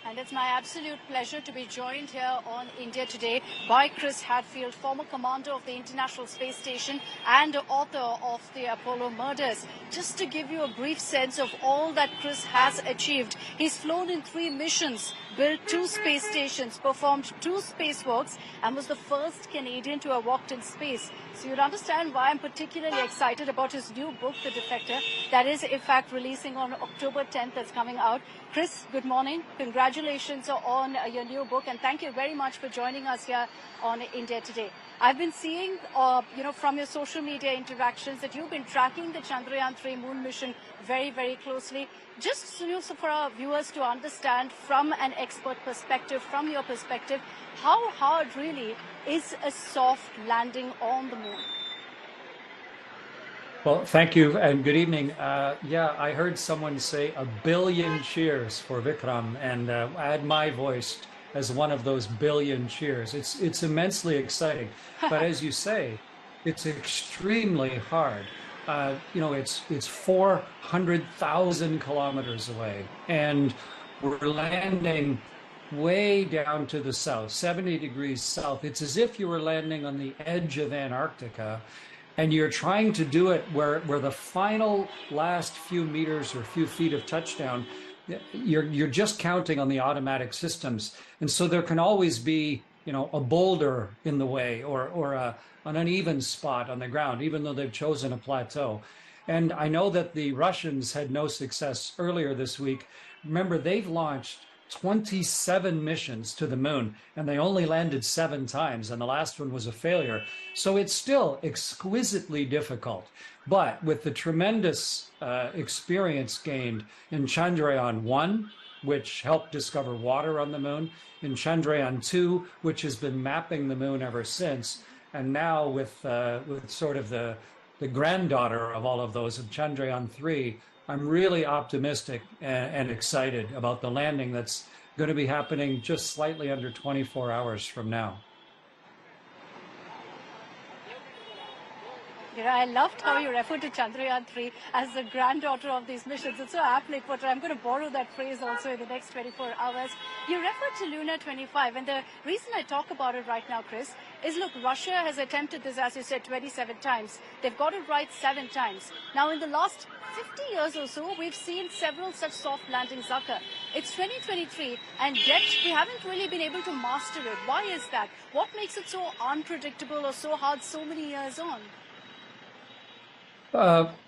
And it's my absolute pleasure to be joined here on India Today by Chris Hadfield, former commander of the International Space Station and author of the Apollo murders. Just to give you a brief sense of all that Chris has achieved, he's flown in 3 missions, built 2 space stations, performed 2 spacewalks, and was the first Canadian to have walked in space. So you'd understand why I'm particularly excited about his new book, The Defector, that is, in fact, releasing on October 10th. That's coming out. Chris, good morning. Congratulations on your new book, and thank you very much for joining us here on India Today. I've been seeing, from your social media interactions that you've been tracking the Chandrayaan-3 moon mission very, very closely. Just so for our viewers to understand from an expert perspective, from your perspective, how hard really is a soft landing on the moon? Well, thank you and good evening. Yeah, I heard someone say 1 billion cheers for Vikram, and add my voice as one of those billion cheers. It's immensely exciting, but as you say, it's extremely hard. It's 400,000 kilometers away, and we're landing way down to the south, 70 degrees south. It's as if you were landing on the edge of Antarctica, and you're trying to do it where the final last few meters or few feet of touchdown, you're just counting on the automatic systems. And so there can always be, a boulder in the way or an uneven spot on the ground, even though they've chosen a plateau. And I know that the Russians had no success earlier this week. Remember, they've launched 27 missions to the moon, and they only landed 7 times, and the last one was a failure. So it's still exquisitely difficult. But with the tremendous experience gained in Chandrayaan-1, which helped discover water on the moon, in Chandrayaan-2, which has been mapping the moon ever since, and now with sort of the granddaughter of all of those, of Chandrayaan-3, I'm really optimistic and excited about the landing that's going to be happening just slightly under 24 hours from now. I loved how you referred to Chandrayaan-3 as the granddaughter of these missions. It's so aptly put. I'm going to borrow that phrase also in the next 24 hours. You referred to Luna 25, and the reason I talk about it right now, Chris, is look, Russia has attempted this, as you said, 27 times. They've got it right 7 times. Now, in the last 50 years or so, we've seen several such soft landings occur. It's 2023, and yet we haven't really been able to master it. Why is that? What makes it so unpredictable or so hard so many years on?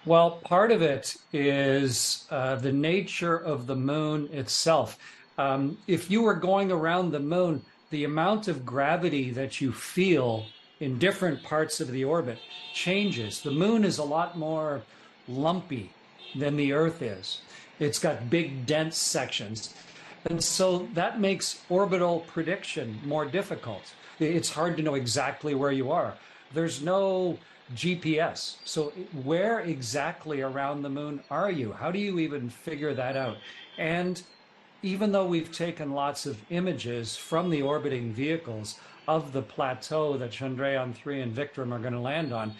Well, part of it is the nature of the moon itself. If you were going around the moon, the amount of gravity that you feel in different parts of the orbit changes. The moon is a lot more lumpy than the Earth is. It's got big, dense sections. And so that makes orbital prediction more difficult. It's hard to know exactly where you are. There's no GPS. So where exactly around the moon are you? How do you even figure that out? And even though we've taken lots of images from the orbiting vehicles of the plateau that Chandrayaan-3 and Vikram are going to land on,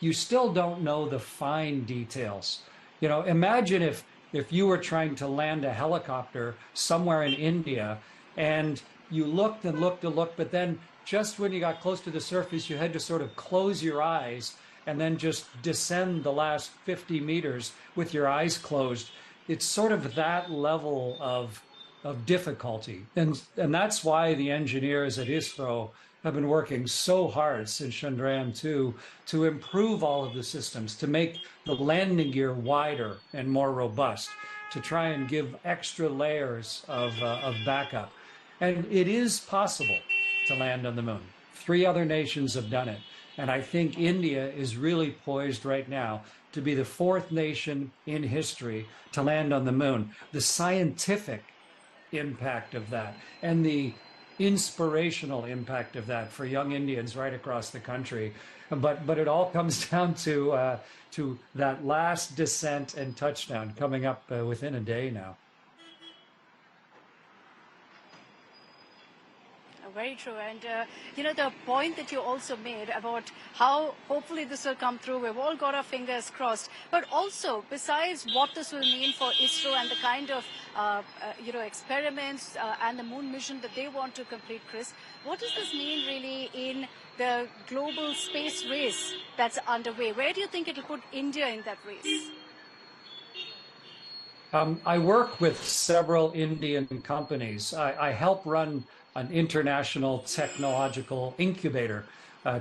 you still don't know the fine details. Imagine if you were trying to land a helicopter somewhere in India and you looked and looked and looked, but then just when you got close to the surface, you had to sort of close your eyes and then just descend the last 50 meters with your eyes closed. It's sort of that level of difficulty. And that's why the engineers at ISRO have been working so hard since Chandrayaan-2 to improve all of the systems, to make the landing gear wider and more robust, to try and give extra layers of backup. And it is possible to land on the moon. 3 other nations have done it. And I think India is really poised right now to be the 4th nation in history to land on the moon. The scientific impact of that and the inspirational impact of that for young Indians right across the country. But it all comes down to that last descent and touchdown coming up within a day now. Very true. And, the point that you also made about how hopefully this will come through, we've all got our fingers crossed. But also, besides what this will mean for ISRO and the kind of experiments and the moon mission that they want to complete, Chris. What does this mean really in the global space race that's underway? Where do you think it'll put India in that race? I work with several Indian companies. I help run an international technological incubator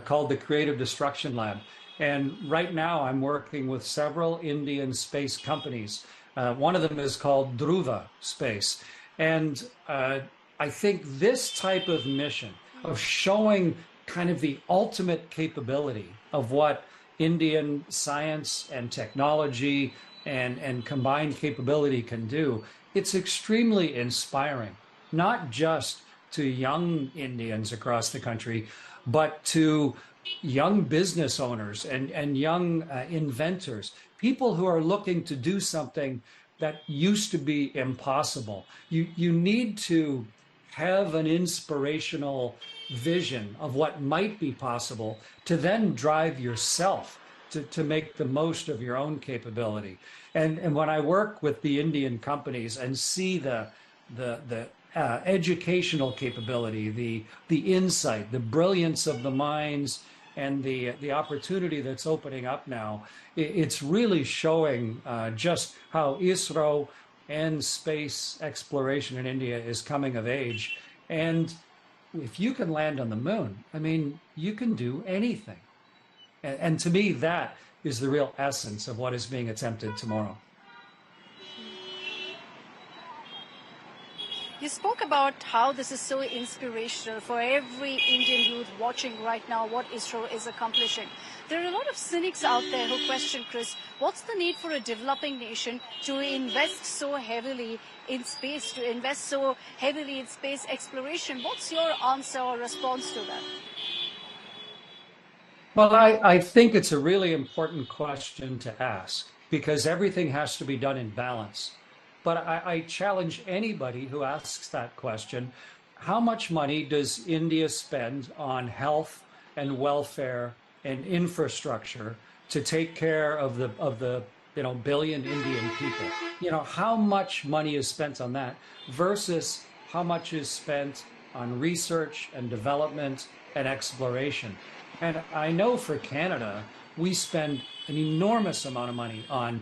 called the Creative Destruction Lab. And right now I'm working with several Indian space companies. One of them is called Dhruva Space. And I think this type of mission of showing kind of the ultimate capability of what Indian science and technology and combined capability can do, it's extremely inspiring, not just to young Indians across the country, but to young business owners and young inventors, people who are looking to do something that used to be impossible. You need to have an inspirational vision of what might be possible to then drive yourself to make the most of your own capability. And when I work with the Indian companies and see the educational capability, the insight, the brilliance of the minds, and the opportunity that's opening up now, it's really showing just how ISRO and space exploration in India is coming of age. And if you can land on the moon, I mean, you can do anything. And to me, that is the real essence of what is being attempted tomorrow. You spoke about how this is so inspirational for every Indian youth watching right now what ISRO is accomplishing. There are a lot of cynics out there who question, Chris, what's the need for a developing nation to invest so heavily in space, to invest so heavily in space exploration? What's your answer or response to that? Well, I think it's a really important question to ask because everything has to be done in balance. But I challenge anybody who asks that question, how much money does India spend on health and welfare and infrastructure to take care of the billion Indian people? How much money is spent on that versus how much is spent on research and development and exploration? And I know for Canada, we spend an enormous amount of money on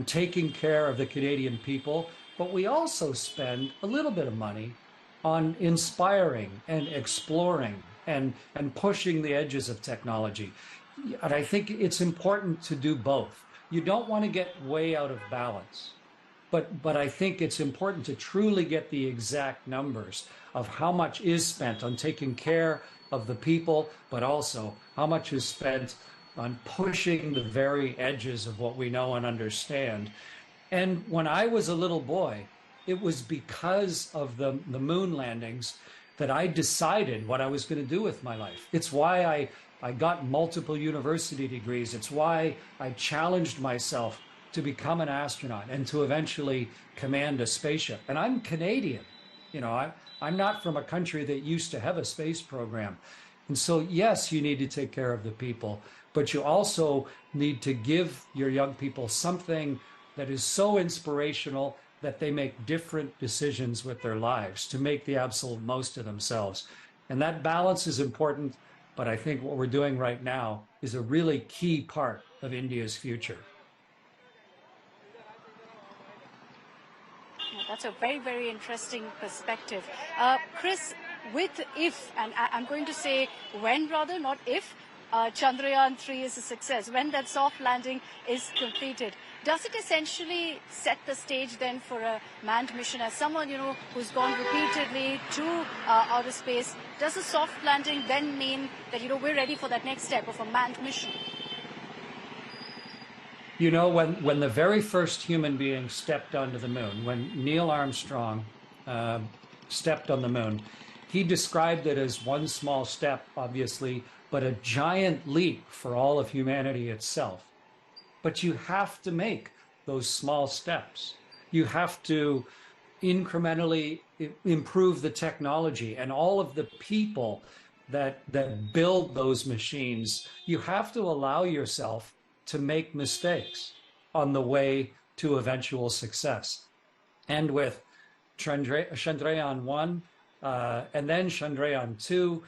taking care of the Canadian people, but we also spend a little bit of money on inspiring and exploring and pushing the edges of technology. And I think it's important to do both. You don't want to get way out of balance, but I think it's important to truly get the exact numbers of how much is spent on taking care of the people, but also how much is spent on pushing the very edges of what we know and understand. And when I was a little boy, it was because of the moon landings that I decided what I was going to do with my life. It's why I got multiple university degrees. It's why I challenged myself to become an astronaut and to eventually command a spaceship. And I'm Canadian. I'm not from a country that used to have a space program. And so, yes, you need to take care of the people, but you also need to give your young people something that is so inspirational that they make different decisions with their lives to make the absolute most of themselves. And that balance is important, but I think what we're doing right now is a really key part of India's future. That's a very, very interesting perspective. Chris, and I'm going to say when rather, not if, Chandrayaan-3 is a success, when that soft landing is completed, does it essentially set the stage then for a manned mission? As someone, who's gone repeatedly to outer space, does a soft landing then mean that, we're ready for that next step of a manned mission? When the very first human being stepped onto the moon, when Neil Armstrong stepped on the moon, he described it as one small step, obviously, but a giant leap for all of humanity itself. But you have to make those small steps. You have to incrementally improve the technology and all of the people that build those machines. You have to allow yourself to make mistakes on the way to eventual success. And with Chandrayaan-1, and then Chandrayaan-2.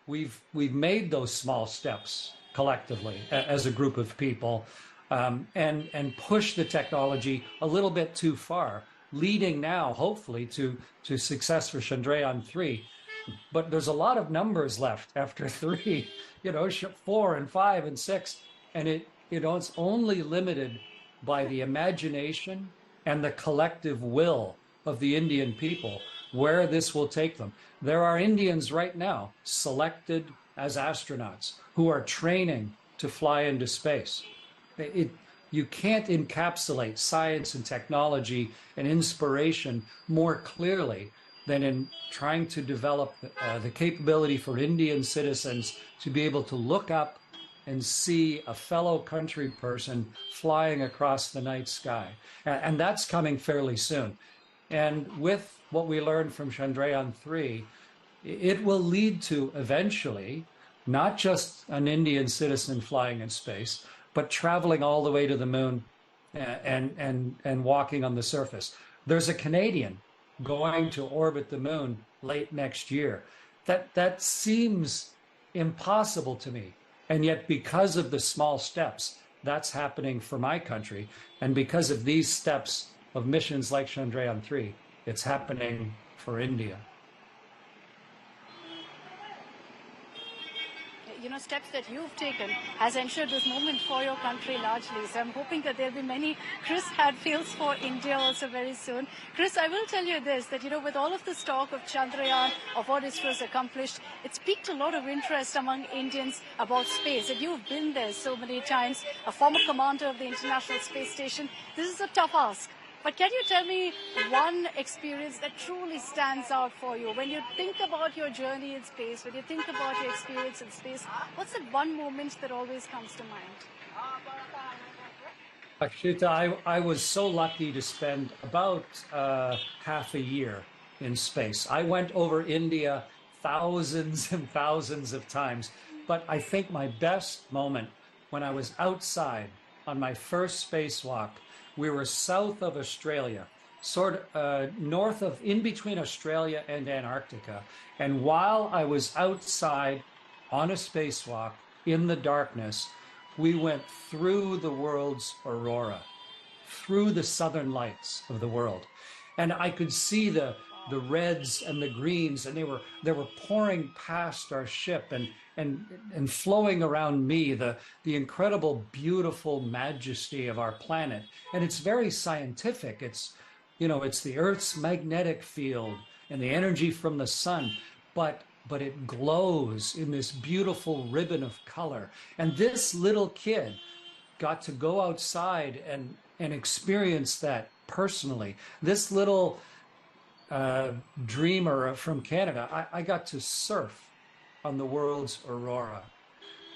We've made those small steps collectively as a group of people, and pushed the technology a little bit too far, leading now, hopefully, to success for Chandrayaan-3. But there's a lot of numbers left after 3, 4 and 5 and 6, and it's only limited by the imagination and the collective will of the Indian people where this will take them. There are Indians right now selected as astronauts who are training to fly into space. You can't encapsulate science and technology and inspiration more clearly than in trying to develop the capability for Indian citizens to be able to look up and see a fellow country person flying across the night sky. And that's coming fairly soon. And with what we learned from Chandrayaan-3, it will lead to eventually not just an Indian citizen flying in space, but traveling all the way to the moon and walking on the surface. There's a Canadian going to orbit the moon late next year. That seems impossible to me. And yet, because of the small steps, that's happening for my country. And because of these steps of missions like Chandrayaan-3, it's happening for India. Steps that you've taken has ensured this moment for your country largely. So I'm hoping that there'll be many Chris Hadfields for India also very soon. Chris, I will tell you this, that, with all of this talk of Chandrayaan, of what ISRO has accomplished, it's piqued a lot of interest among Indians about space. And you've been there so many times, a former commander of the International Space Station. This is a tough ask. But can you tell me one experience that truly stands out for you? When you think about your journey in space, when you think about your experience in space, what's that one moment that always comes to mind? Akshita, I was so lucky to spend about half a year in space. I went over India thousands and thousands of times, but I think my best moment when I was outside on my first spacewalk. We were south of Australia, sort of north of, in between Australia and Antarctica. And while I was outside on a spacewalk in the darkness, we went through the world's aurora, through the southern lights of the world. And I could see the reds and the greens, and they were pouring past our ship and flowing around me, the incredible, beautiful majesty of our planet. And it's very scientific. It's the Earth's magnetic field and the energy from the sun, but it glows in this beautiful ribbon of color. And this little kid got to go outside and experience that personally. This little dreamer from Canada, I got to surf on the world's aurora.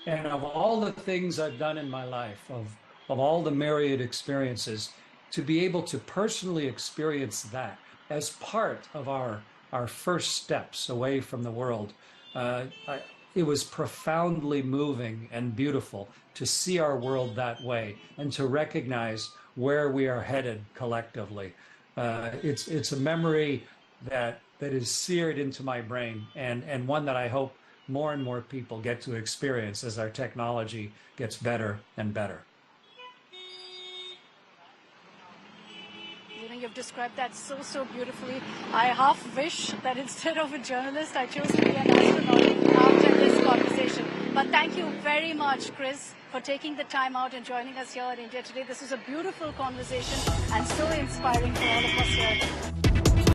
And of all the things I've done in my life, of all the myriad experiences, to be able to personally experience that as part of our first steps away from the world, it was profoundly moving and beautiful to see our world that way and to recognize where we are headed collectively. It's a memory that is seared into my brain, and one that I hope more and more people get to experience as our technology gets better and better. You've described that so beautifully. I half wish that instead of a journalist, I chose to be an astronaut after this conversation. But thank you very much, Chris, for taking the time out and joining us here in India today. This was a beautiful conversation and so inspiring for all of us here.